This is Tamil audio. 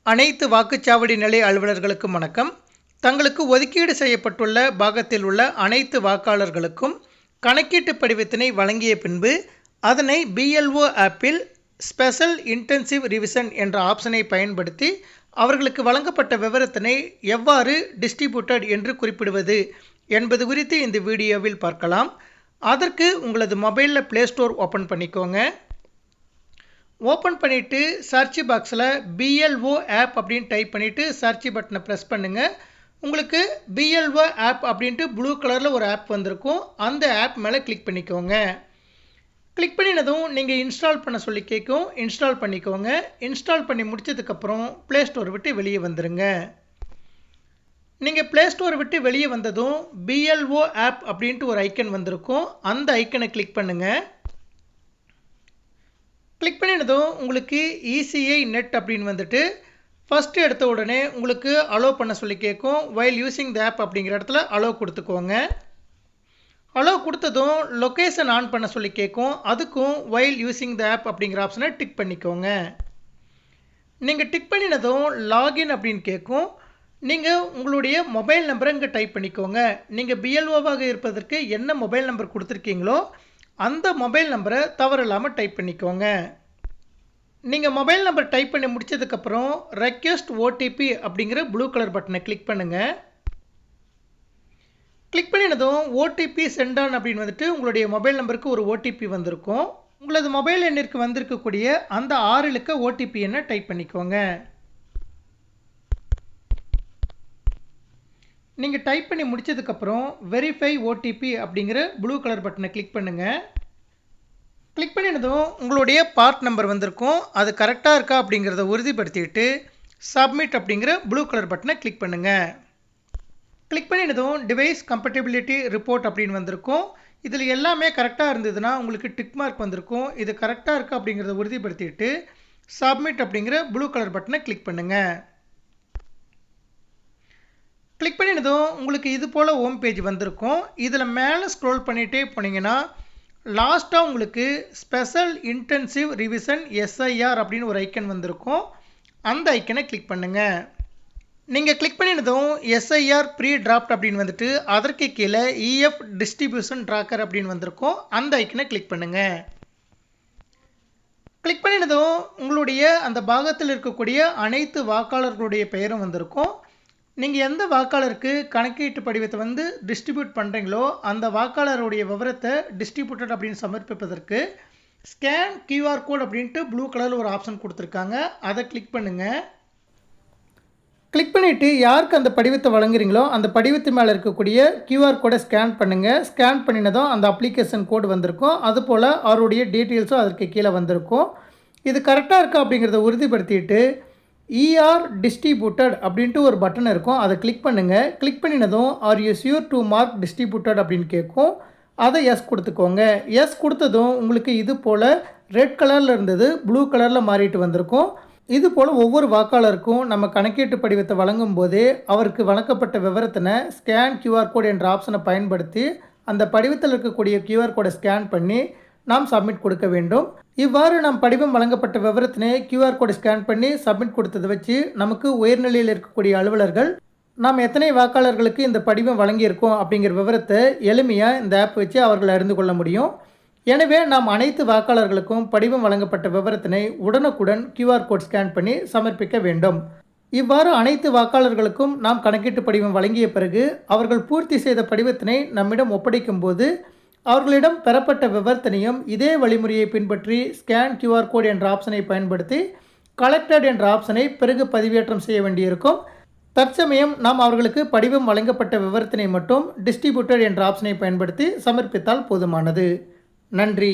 அனைத்து வாக்குச்சாவடி நிலை அலுவலர்களுக்கும் வணக்கம். தங்களுக்கு ஒதுக்கீடு செய்யப்பட்டுள்ள பாகத்தில் உள்ள அனைத்து வாக்காளர்களுக்கும் கணக்கீட்டு படிவத்தினை வழங்கிய பின்பு அதனை பிஎல்ஓ ஆப்பில் ஸ்பெஷல் இன்டென்சிவ் ரிவிஷன் என்ற ஆப்ஷனை பயன்படுத்தி அவர்களுக்கு வழங்கப்பட்ட விவரத்தினை எவ்வாறு டிஸ்ட்ரிபியூட்டட் என்று குறிப்பிடுவது என்பது குறித்து இந்த வீடியோவில் பார்க்கலாம். அதற்கு உங்களது மொபைலில் ப்ளே ஸ்டோர் ஓப்பன் பண்ணிக்கோங்க. ஓப்பன் பண்ணிவிட்டு சர்ச் பாக்ஸில் பிஎல்ஓ ஆப் அப்படின்னு டைப் பண்ணிவிட்டு சர்ச் பட்டனை ப்ரெஸ் பண்ணுங்கள். உங்களுக்கு பிஎல்ஓ ஆப் அப்படின்ட்டு ப்ளூ கலரில் ஒரு ஆப் வந்திருக்கும். அந்த ஆப் மேலே கிளிக் பண்ணிக்கோங்க. கிளிக் பண்ணினதும் நீங்கள் இன்ஸ்டால் பண்ண சொல்லி கேட்கும். இன்ஸ்டால் பண்ணிக்கோங்க. இன்ஸ்டால் பண்ணி முடித்ததுக்கப்புறம் ப்ளே ஸ்டோர் விட்டு வெளியே வந்துடுங்க. நீங்கள் ப்ளே ஸ்டோர் விட்டு வெளியே வந்ததும் பிஎல்ஓ ஆப் அப்படின்ட்டு ஒரு ஐக்கன் வந்திருக்கும். அந்த ஐக்கனை கிளிக் பண்ணுங்கள். கிளிக் பண்ணினதும் உங்களுக்கு இசிஐ நெட் அப்படின்னு வந்துட்டு ஃபஸ்ட்டு எடுத்த உடனே உங்களுக்கு அலோவ் பண்ண சொல்லி கேட்கும். வைல் யூஸிங் த ஆப் அப்படிங்கிற இடத்துல அலோவ் கொடுத்துக்கோங்க. அலோவ் கொடுத்ததும் லொக்கேஷன் ஆன் பண்ண சொல்லி கேட்கும். அதுக்கும் வைல் யூஸிங் த ஆப் அப்படிங்கிற ஆப்ஷனை டிக் பண்ணிக்கோங்க. நீங்கள் டிக் பண்ணினதும் லாகின் அப்படின்னு கேட்கும். நீங்கள் உங்களுடைய மொபைல் நம்பரை இங்கே டைப் பண்ணிக்கோங்க. நீங்கள் பிஎல்ஓவாக இருப்பதற்கு என்ன மொபைல் நம்பர் கொடுத்துருக்கீங்களோ அந்த மொபைல் நம்பரை தவறு இல்லாமல் டைப் பண்ணிக்கோங்க. நீங்கள் மொபைல் நம்பர் டைப் பண்ணி முடித்ததுக்கப்புறம் ரெக்வெஸ்ட் ஓடிபி அப்படிங்கிற ப்ளூ கலர் பட்டனை கிளிக் பண்ணுங்கள். கிளிக் பண்ணினதும் ஓடிபி சென்ட் ஆன் அப்படின்னு வந்துட்டு உங்களுடைய மொபைல் நம்பருக்கு ஒரு ஓடிபி வந்திருக்கும். உங்களது மொபைல் எண்ணிற்கு வந்திருக்கக்கூடிய அந்த 6 இலக்க ஓடிபி எண்ணை டைப் பண்ணிக்கோங்க. நீங்கள் டைப் பண்ணி முடித்ததுக்கப்புறம் வெரிஃபை ஓடிபி அப்படிங்கிற ப்ளூ கலர் பட்டனை கிளிக் பண்ணுங்கள். கிளிக் பண்ணினதும் உங்களுடைய பார்ட் நம்பர் வந்திருக்கும். அது கரெக்டாக இருக்கா அப்படிங்கிறத உறுதிப்படுத்திட்டு சப்மிட் அப்படிங்கிற ப்ளூ கலர் பட்டனை கிளிக் பண்ணுங்கள். கிளிக் பண்ணினதும் டிவைஸ் கம்பேட்டிபிலிட்டி ரிப்போர்ட் அப்படின்னு வந்திருக்கும். இதில் எல்லாமே கரெக்டாக இருந்ததுன்னா உங்களுக்கு டிக் மார்க் வந்திருக்கும். இது கரெக்டாக இருக்கா அப்படிங்கிறத உறுதிப்படுத்திட்டு சப்மிட் அப்படிங்கிற ப்ளூ கலர் பட்டனை கிளிக் பண்ணுங்கள். கிளிக் பண்ணினதும் உங்களுக்கு இது போல் ஹோம் பேஜ் வந்திருக்கும். இதில் மேலே ஸ்க்ரோல் பண்ணிகிட்டே போனீங்கன்னா லாஸ்ட்டாக உங்களுக்கு ஸ்பெஷல் இன்டென்சிவ் ரிவிஷன் எஸ்ஐஆர் அப்படின்னு ஒரு ஐக்கன் வந்திருக்கும். அந்த ஐக்கனை கிளிக் பண்ணுங்கள். நீங்கள் கிளிக் பண்ணினதும் எஸ்ஐஆர் ப்ரீ டிராஃப்ட் அப்படின்னு வந்துட்டு அதற்கு கீழே இஎஃப் டிஸ்ட்ரிபியூஷன் ட்ராக்கர் அப்படின்னு வந்திருக்கும். அந்த ஐக்கனை கிளிக் பண்ணுங்கள். கிளிக் பண்ணினதும் உங்களுடைய அந்த பாகத்தில் இருக்கக்கூடிய அனைத்து வாக்காளர்களுடைய பெயரும் வந்திருக்கும். நீங்கள் எந்த வாக்காளருக்கு கணக்கீட்டு படிவத்தை டிஸ்ட்ரிபியூட் பண்ணுறீங்களோ அந்த வாக்காளருடைய விவரத்தை டிஸ்ட்ரிபியூட்டட் அப்படின்னு சமர்ப்பிப்பதற்கு ஸ்கேன் கியூஆர் கோட் அப்படின்ட்டு ப்ளூ கலரில் ஒரு ஆப்ஷன் கொடுத்துருக்காங்க. அதை கிளிக் பண்ணுங்கள். கிளிக் பண்ணிவிட்டு யாருக்கு அந்த படிவத்தை வழங்குறீங்களோ அந்த படிவத்து மேலே இருக்கக்கூடிய கியூஆர் கோடை ஸ்கேன் பண்ணுங்கள். ஸ்கேன் பண்ணினதும் அந்த அப்ளிகேஷன் கோடு வந்திருக்கும். அதுபோல் அவருடைய டீட்டெயில்ஸும் அதற்கு கீழே வந்திருக்கும். இது கரெக்டாக இருக்கா அப்படிங்கிறத உறுதிப்படுத்திட்டு இஆர் டிஸ்ட்ரிபியூட்டட் அப்படின்ட்டு ஒரு பட்டன் இருக்கும். அதை கிளிக் பண்ணுங்கள். கிளிக் பண்ணினதும் are you sure to mark distributed அப்படின்னு கேட்கும். அதை எஸ் கொடுத்துக்கோங்க. எஸ் கொடுத்ததும் உங்களுக்கு இது போல் ரெட் கலரில் இருந்தது ப்ளூ கலரில் மாறிட்டு வந்திருக்கும். இது போல் ஒவ்வொரு வாக்காளருக்கும் நம்ம கணக்கீட்டு படிவத்தை வழங்கும் போதே அவருக்கு வழங்கப்பட்ட விவரத்தினை ஸ்கேன் கியூஆர் கோட் என்ற ஆப்ஷனை பயன்படுத்தி அந்த படிவத்தில் இருக்கக்கூடிய கியூஆர் கோடை ஸ்கேன் பண்ணி நாம் சப்மிட் கொடுக்க வேண்டும். இவ்வாறு நாம் படிவம் வழங்கப்பட்ட விவரத்தினை கியூஆர் கோடை ஸ்கேன் பண்ணி சப்மிட் கொடுத்ததை வச்சு நமக்கு உயர்நிலையில் இருக்கக்கூடிய அலுவலர்கள் நாம் எத்தனை வாக்காளர்களுக்கு இந்த படிவம் வழங்கியிருக்கோம் அப்படிங்கிற விவரத்தை எளிமையாக இந்த ஆப் வச்சு அவர்கள் அறிந்து கொள்ள முடியும். எனவே நாம் அனைத்து வாக்காளர்களுக்கும் படிவம் வழங்கப்பட்ட விவரத்தினை உடனுக்குடன் கியூஆர் கோட் ஸ்கேன் பண்ணி சமர்ப்பிக்க வேண்டும். இவ்வாறு அனைத்து வாக்காளர்களுக்கும் நாம் கணக்கீட்டு படிவம் வழங்கிய பிறகு அவர்கள் பூர்த்தி செய்த படிவத்தினை நம்மிடம் ஒப்படைக்கும் போது அவர்களிடம் பெறப்பட்ட விவரத்தினையும் இதே வழிமுறையை பின்பற்றி ஸ்கேன் கியூஆர் கோட் என்ற ஆப்ஷனை பயன்படுத்தி கலெக்டட் என்ற ஆப்ஷனை பிறகு பதிவேற்றம் செய்ய வேண்டியிருக்கும். தற்சமயம் நாம் அவர்களுக்கு படிவம் வழங்கப்பட்ட விவரத்தினை மட்டும் டிஸ்ட்ரிபியூட்டட் என்ற ஆப்ஷனை பயன்படுத்தி சமர்ப்பித்தால் போதுமானது. நன்றி.